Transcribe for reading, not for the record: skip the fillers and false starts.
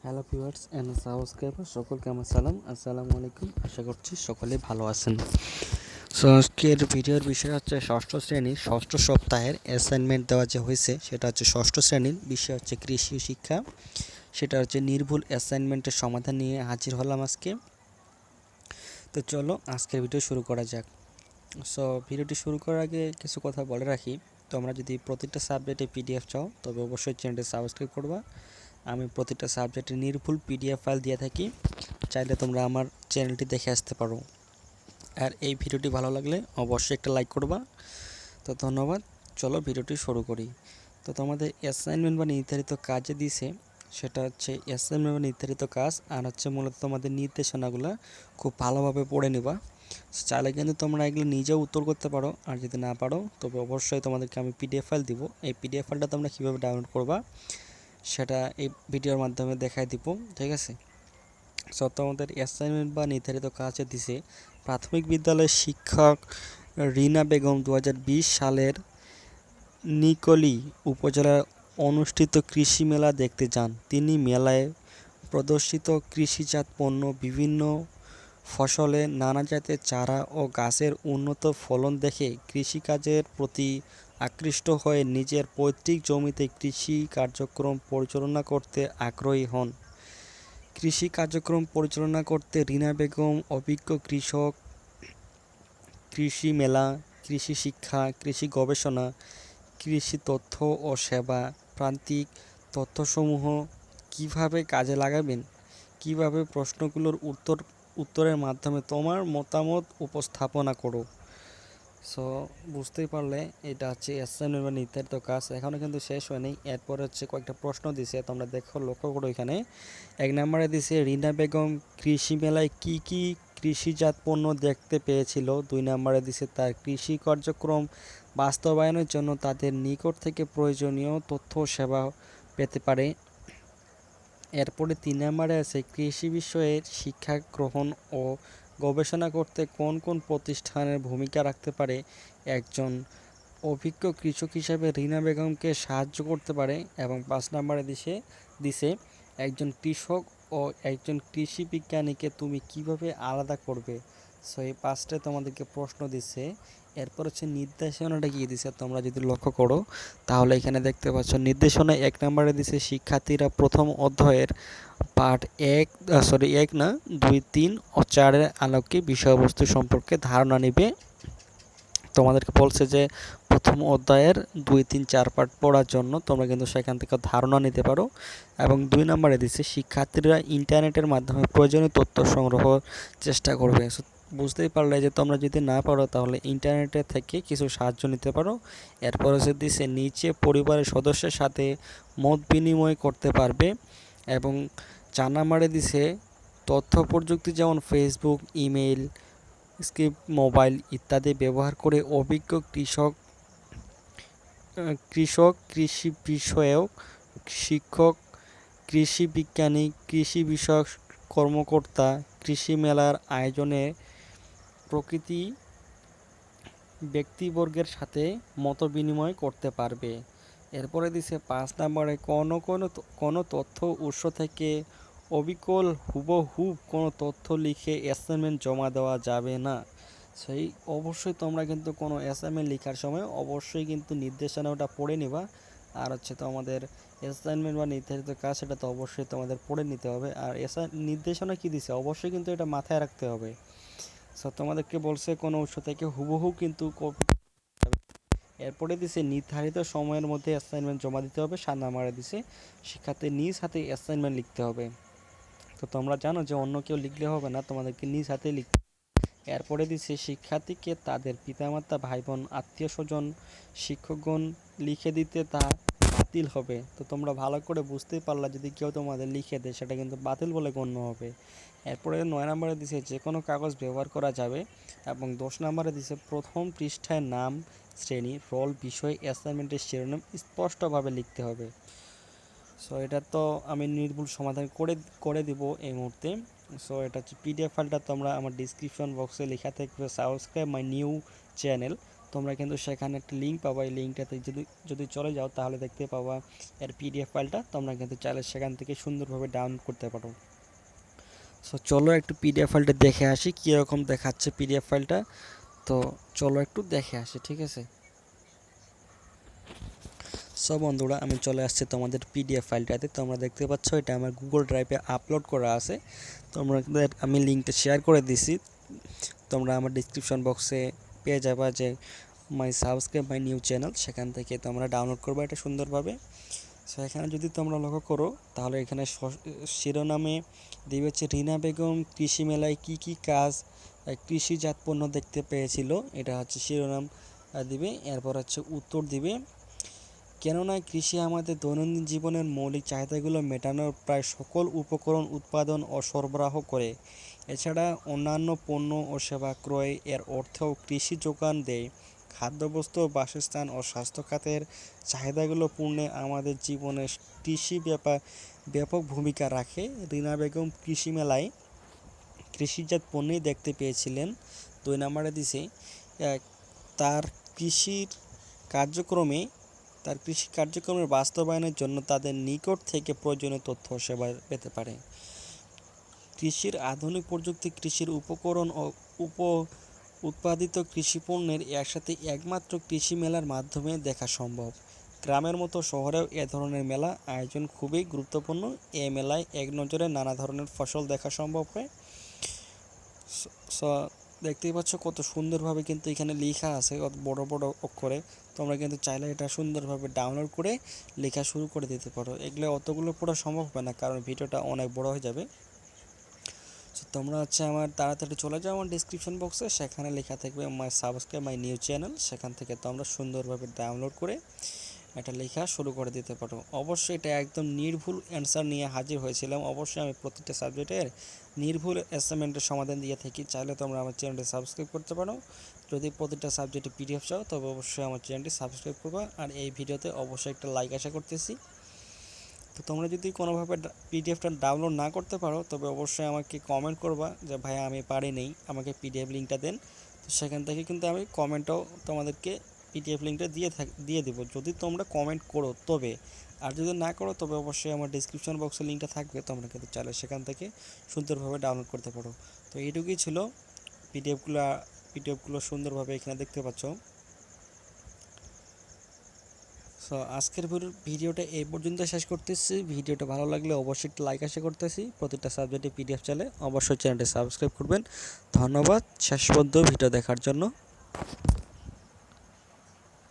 Hello viewers and subscriber সকলকে আমার সালাম। আসসালামু আলাইকুম। আশা করছি সকলে ভালো আছেন। সো আজকের ভিডিওর বিষয় হচ্ছে ষষ্ঠ শ্রেণীর ষষ্ঠ সপ্তাহের অ্যাসাইনমেন্ট দেওয়া যে হয়েছে সেটা হচ্ছে ষষ্ঠ শ্রেণীর বিষয় হচ্ছে কৃষি শিক্ষা। সেটা হচ্ছে নির্ভুল অ্যাসাইনমেন্টের সমাধান নিয়ে হাজির হলাম আজকে। তো চলো আজকের ভিডিও শুরু করা যাক। সো ভিডিওটি শুরু করার আগে কিছু কথা বলে রাখি। তোমরা যদি প্রতিটা সাবজেক্টে পিডিএফ চাও তবে অবশ্যই চ্যানেলটি সাবস্ক্রাইব করবা। আমি প্রতিটা সাবজেক্টে নির্ভুল পিডিএফ ফাইল দিয়ে থাকি, চাইলে তোমরা আমার চ্যানেলটি দেখে আসতে পারো। আর এই ভিডিওটি ভালো লাগলে অবশ্যই একটা লাইক করবা। তো ধন্যবাদ। চলো ভিডিওটি শুরু করি। তো তোমাদের অ্যাসাইনমেন্ট বা নির্ধারিত কাজে দিছে, সেটা হচ্ছে অ্যাসাইনমেন্ট বা নির্ধারিত কাজ, আর হচ্ছে মূলত তোমাদের নির্দেশনাগুলো খুব ভালোভাবে পড়ে নেবা। চাইলে কিন্তু তোমরা এগুলো নিজেও উত্তর করতে পারো, আর যদি না পারো তবে অবশ্যই তোমাদেরকে আমি পিডিএফ ফাইল দিব। এই পিডিএফ ফাইলটা তোমরা কীভাবে ডাউনলোড করবা সেটা এই ভিডিওর মাধ্যমে দেখাই দিব, ঠিক আছে? সো তোমাদের অ্যাসাইনমেন্ট বা নির্ধারিত কাজে দিছে প্রাথমিক বিদ্যালয়ের শিক্ষক রিনা বেগম 2020 সালের নিকলি উপজেলার অনুষ্ঠিত কৃষি মেলা দেখতে যান। তিনি মেলায় প্রদর্শিত কৃষিজাত পণ্য, বিভিন্ন ফসলের নানা জাতের চারা ও গাছের উন্নত ফলন দেখে কৃষিকাজের প্রতি আকৃষ্ট হয়ে নিজের পৈতৃক জমিতে কৃষি কার্যক্রম পরিচালনা করতে আগ্রহী হন। কৃষি কার্যক্রম পরিচালনা করতে রিনা বেগম অভিজ্ঞ কৃষক, কৃষি মেলা, কৃষি শিক্ষা, কৃষি গবেষণা, কৃষি তথ্য ও সেবা, প্রান্তিক তথ্যসমূহ কিভাবে কাজে লাগাবেন, কিভাবে প্রশ্নগুলোর উত্তরের মাধ্যমে তোমার মতামত উপস্থাপনা করো। সো বুঝতেই পারলে এটা হচ্ছে অ্যাসাইনমেন্ট বা নির্ধারিত কাজ। এখনও কিন্তু শেষ হয়নি, এরপরে হচ্ছে কয়েকটা প্রশ্ন দিছে, তোমরা দেখো, লক্ষ্য করো। এখানে 1 নম্বরে দিছে রিনা বেগম কৃষি মেলায় কি কি কৃষিজাত পণ্য দেখতে পেয়েছিল। 2 নম্বরে দিছে তার কৃষি কার্যক্রম বাস্তবায়নের জন্য তাদের নিকট থেকে প্রয়োজনীয় তথ্য সেবা পেতে পারে। এরপরে 3 নম্বরে আছে কৃষি বিষয়ে শিক্ষা গ্রহণ ও গবেষণা করতে কোন কোন প্রতিষ্ঠানের ভূমিকা রাখতে পারে। একজন অভিজ্ঞ কৃষক হিসেবে রিনা বেগমকে সাহায্য করতে পারে। এবং 5 নম্বরে দিছে একজন কৃষক ও একজন কৃষি বিজ্ঞানীকে তুমি কিভাবে আলাদা করবে। সো এই 5টায় তোমাদেরকে প্রশ্ন দিছে। এরপর হচ্ছে নির্দেশনাটা কি দিছে, তোমরা যদি লক্ষ্য করো তাহলে এখানে দেখতে পাচ্ছ নির্দেশনা 1 নম্বরে দিছে শিক্ষার্থীরা প্রথম অধ্যায়ের পাঠ 1 না 2, 3 ও 4-এর আলোকে বিষয়বস্তু সম্পর্কে ধারণা নেবে। তোমাদেরকে বলছে যে প্রথম অধ্যায়ের 2, 3, 4 পাঠ পড়ার জন্য তোমরা কিন্তু সেখান থেকে ধারণা নিতে পারো। এবং 2 নম্বরে দিচ্ছে শিক্ষার্থীরা ইন্টারনেটের মাধ্যমে প্রয়োজনীয় তথ্য সংগ্রহ চেষ্টা করবে। বুঝতেই পারলে যে তোমরা যদি না পারো তাহলে ইন্টারনেটের থেকে কিছু সাহায্য নিতে পারো। এরপর হচ্ছে দিচ্ছে নিচে পরিবারের সদস্যের সাথে মত বিনিময় করতে পারবে। এবং 4 নম্বরে দিছে তথ্য প্রযুক্তি যেমন ফেসবুক, ইমেইল, স্ক্রিপ্ট, মোবাইল ইত্যাদি ব্যবহার করে অভিজ্ঞ কৃষি বিষয়ক শিক্ষক, কৃষি বিজ্ঞানী, কৃষি বিষয়ক কর্মকর্তা কৃষি মেলার আয়োজনে প্রকৃতি ব্যক্তিবর্গের সাথে মত বিনিময় করতে পারবে। এরপরে দিছে 5 নম্বরে কোনো তথ্য উৎস থেকে অবিকল হুবহু কোনো তথ্য লিখে অ্যাসাইনমেন্ট জমা দেওয়া যাবে না। সেই অবশ্যই তোমরা কিন্তু কোনো অ্যাসাইনমেন্ট লেখার সময় অবশ্যই কিন্তু নির্দেশনাটা পড়ে নিবা। আর হচ্ছে তোমাদের অ্যাসাইনমেন্ট বা নির্ধারিত কাজ সেটা তো অবশ্যই তোমাদের পড়ে নিতে হবে। আর নির্দেশনা কি দিছে অবশ্যই কিন্তু এটা মাথায় রাখতে হবে। সো তোমাদেরকে বলছে কোনো উৎস থেকে হুবহু কিন্তু কপি। এরপরে দিছে নির্ধারিত সময়ের মধ্যে অ্যাসাইনমেন্ট জমা দিতে হবে। 7 নম্বরে দিছে শিক্ষার্থী নিজ হাতে অ্যাসাইনমেন্ট লিখতে হবে। তো তোমরা জানো যে অন্য কেউ লিখলে হবে না, তোমাদেরকে নিজ হাতে লিখতে। এরপরে দিছে শিক্ষার্থীকে তাদের পিতামাতা, ভাই বোন, আত্মীয় স্বজন, শিক্ষকগণ লিখে দিতে তা বাতিল হবে। তো তোমরা ভালো করে বুঝতেই পারলা, যদি কেউ তোমাদের লিখে দেয় সেটা কিন্তু বাতিল বলে গণ্য হবে। এরপরে 9 নম্বরে দিছে যে কোনো কাগজ ব্যবহার করা যাবে। এবং 10 নম্বরে দিছে প্রথম পৃষ্ঠায় নাম, শ্রেণী, রোল, বিষয়, অ্যাসাইনমেন্টের শিরোনাম স্পষ্টভাবে লিখতে হবে। সো এটা তো আমি নির্ভুল সমাধান করে দিব এই মুহূর্তে। সো এটা হচ্ছে পিডিএফ ফাইলটা তোমরা আমার ডিসক্রিপশন বক্সে লেখা থাকবে সাবস্ক্রাইব মাই নিউ চ্যানেল। তোমরা কিন্তু সেখানে একটা লিঙ্ক পাবা। এই লিঙ্কটাতে যদি যদি চলে যাও তাহলে দেখতে পাবা এর পিডিএফ ফাইলটা। তোমরা কিন্তু চাইলে সেখান থেকে সুন্দরভাবে ডাউনলোড করতে পারো। সো চলো একটু পিডিএফ ফাইলটা দেখে আসি কীরকম দেখাচ্ছে পিডিএফ ফাইলটা। তো চলো একটু দেখে আসি, ঠিক আছে। সো বন্ধুরা, আমি চলে আসছি তোমাদের পিডিএফ ফাইলটাতে। তোমরা দেখতে পাচ্ছ এটা আমার গুগল ড্রাইভে আপলোড করা আছে। তোমাদের আমি লিঙ্কটা শেয়ার করে দিছি, তোমরা আমার ডিসক্রিপশন বক্সে পেয়ে যাবা যে মাই নিউ চ্যানেল, সেখান থেকে তোমরা ডাউনলোড করবে এটা সুন্দরভাবে। সো এখানে যদি তোমরা লক্ষ্য করো তাহলে এখানে শিরোনামে দিবে হচ্ছে রিনা বেগম কৃষি মেলায় কি কি কাজ কৃষিজাত পণ্য দেখতে পেয়েছিল, এটা হচ্ছে শিরোনাম দিবে। এরপর হচ্ছে উত্তর দিবে, কেননা কৃষি আমাদের দৈনন্দিন জীবনের মৌলিক চাহিদাগুলো মেটানোর প্রায় সকল উপকরণ উৎপাদন ও সরবরাহ করে। এছাড়া অন্যান্য পণ্য ও সেবা ক্রয় এর অর্থেও কৃষি যোগান দেয়। খাদ্যবস্তু, বাসস্থান ও স্বাস্থ্য খাতের চাহিদাগুলো পূরণে আমাদের জীবনে কৃষি ব্যাপক ভূমিকা রাখে। রিনা বেগম কৃষি মেলায় কৃষিজাত পণ্যই দেখতে পেয়েছিলেন। 2 নম্বরে দিছে তার কৃষির কার্যক্রমে তার কৃষি কার্যক্রমের বাস্তবায়নের জন্য তাদের নিকট থেকে প্রয়োজনীয় তথ্য ও সেবা পেতে পারে। কৃষির আধুনিক প্রযুক্তি, কৃষির উপকরণ ও উৎপাদিত কৃষি পণ্যের একসাথে একমাত্র কৃষি মেলার মাধ্যমে দেখা সম্ভব। গ্রামের মতো শহরেও এ ধরনের মেলা আয়োজন খুবই গুরুত্বপূর্ণ। এ মেলায় এক নজরে নানা ধরনের ফসল দেখা সম্ভব হয়। দেখতেই পাচ্ছ কত সুন্দরভাবে কিন্তু এখানে লেখা আছে, কত বড় বড় অক্ষরে। তোমরা কিন্তু চাইলে এটা সুন্দরভাবে ডাউনলোড করে লেখা শুরু করে দিতে পারো। এগুলো অতগুলো পড়া সম্ভব হবে না, কারণ ভিডিওটা অনেক বড় হয়ে যাবে। তোমরা হচ্ছে আমার তাড়াতাড়ি চলে যাও আমার ডিসক্রিপশন বক্সে, সেখানে লেখা থাকবে মাই নিউ চ্যানেল। সেখান থেকে তোমরা সুন্দরভাবে ডাউনলোড করে এটা লেখা শুরু করে দিতে পারো। অবশ্যই এটা একদম নির্ভুল অ্যান্সার নিয়ে হাজির হয়েছিলাম। অবশ্যই আমি প্রতিটা সাবজেক্টের নির্ভুল অ্যাসাইনমেন্টের সমাধান দিয়ে থাকি। চাইলে তোমরা আমার চ্যানেলটি সাবস্ক্রাইব করতে পারো। যদি প্রতিটা সাবজেক্টে পিডিএফ চাও তবে অবশ্যই আমার চ্যানেলটি সাবস্ক্রাইব করবা। আর এই ভিডিওতে অবশ্যই একটা লাইক আশা করতেছি। তো তোমরা যদি কোনোভাবে পিডিএফটা ডাউনলোড না করতে পারো তবে অবশ্যই আমাকে কমেন্ট করবা যে ভাই আমি পারিনি, আমাকে পিডিএফ লিঙ্কটা দেন। তো সেখান থেকে কিন্তু আমি কমেন্টও তোমাদেরকে পিডিএফ লিঙ্কটা দিয়ে দেবো, যদি তোমরা কমেন্ট করো তবে। আর যদি না করো তবে অবশ্যই আমার ডিসক্রিপশন বক্সে লিঙ্কটা থাকবে, তোমরা কিন্তু চাইলে সেখান থেকে সুন্দরভাবে ডাউনলোড করতে পারো। তো এইটুকুই ছিল। পিডিএফগুলো সুন্দরভাবে এখানে দেখতে পাচ্ছ। সো আজকের ভিডিওটা এই পর্যন্ত শেষ করতেছি। ভিডিওটা ভালো লাগলে অবশ্যই একটা লাইক আশা করতেছি। প্রতিটা সাবজেক্টে পিডিএফ চাইলে অবশ্যই চ্যানেলটি সাবস্ক্রাইব করবেন। ধন্যবাদ শেষ পর্যন্ত ভিডিও দেখার জন্য।